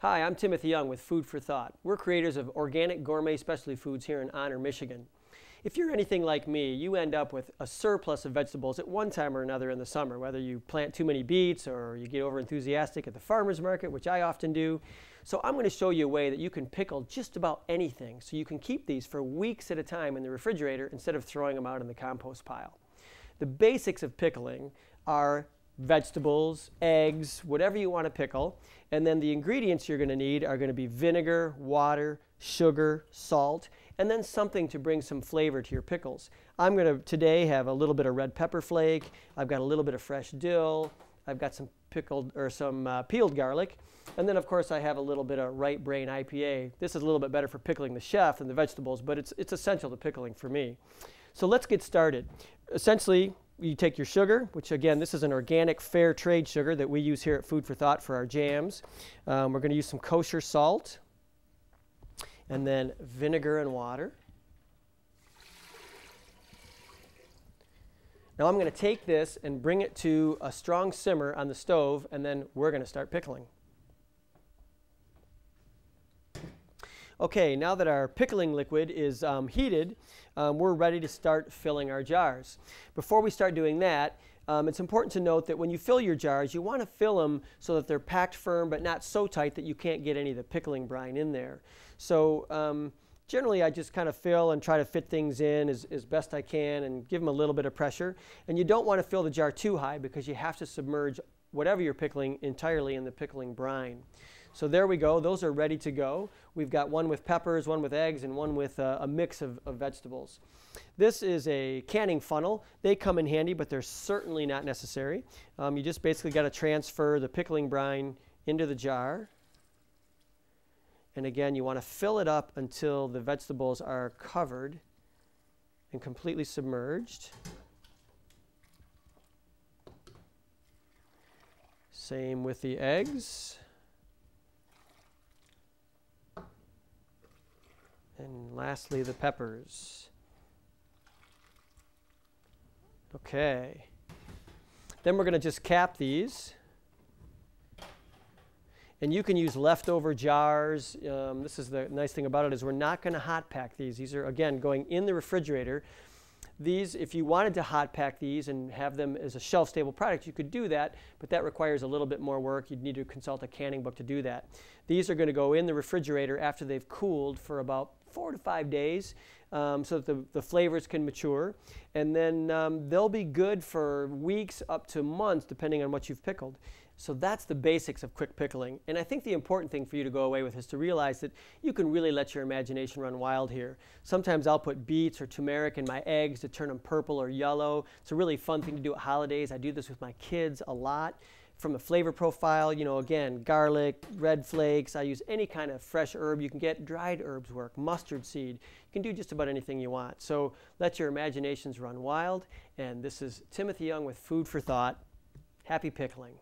Hi, I'm Timothy Young with Food for Thought. We're creators of organic gourmet specialty foods here in Honor, Michigan. If you're anything like me, you end up with a surplus of vegetables at one time or another in the summer, whether you plant too many beets or you get over enthusiastic at the farmer's market, which I often do. So I'm going to show you a way that you can pickle just about anything so you can keep these for weeks at a time in the refrigerator instead of throwing them out in the compost pile. The basics of pickling are vegetables, eggs, whatever you want to pickle, and then the ingredients you're going to need are going to be vinegar, water, sugar, salt, and then something to bring some flavor to your pickles. I'm going to today have a little bit of red pepper flake, I've got a little bit of fresh dill, I've got some pickled or some peeled garlic, and then of course I have a little bit of Right Brain IPA. This is a little bit better for pickling the chef than the vegetables, but it's essential to pickling for me. So let's get started. Essentially, you take your sugar, which again, this is an organic fair trade sugar that we use here at Food for Thought for our jams. We're going to use some kosher salt, and then vinegar and water. Now I'm going to take this and bring it to a strong simmer on the stove, and then we're going to start pickling. Okay, now that our pickling liquid is heated, we're ready to start filling our jars. Before we start doing that, it's important to note that when you fill your jars, you want to fill them so that they're packed firm but not so tight that you can't get any of the pickling brine in there. So generally I just kind of fill and try to fit things in as best I can and give them a little bit of pressure. And you don't want to fill the jar too high because you have to submerge whatever you're pickling entirely in the pickling brine. So there we go, those are ready to go. We've got one with peppers, one with eggs, and one with a mix of vegetables. This is a canning funnel. They come in handy, but they're certainly not necessary. You just basically got to transfer the pickling brine into the jar. And again, you want to fill it up until the vegetables are covered and completely submerged. Same with the eggs. And lastly, the peppers. Okay. Then we're going to just cap these. And you can use leftover jars. This is the nice thing about it is we're not going to hot pack these. These are, again, going in the refrigerator. These, if you wanted to hot pack these and have them as a shelf-stable product, you could do that, but that requires a little bit more work. You'd need to consult a canning book to do that. These are going to go in the refrigerator after they've cooled for about 4 to 5 days so that the flavors can mature. And then they'll be good for weeks up to months depending on what you've pickled. So that's the basics of quick pickling. And I think the important thing for you to go away with is to realize that you can really let your imagination run wild here. Sometimes I'll put beets or turmeric in my eggs to turn them purple or yellow. It's a really fun thing to do at holidays. I do this with my kids a lot. From a flavor profile, you know, again, garlic, red flakes, I use any kind of fresh herb you can get. Dried herbs work, mustard seed. You can do just about anything you want. So let your imaginations run wild. And this is Timothy Young with Food for Thought. Happy pickling.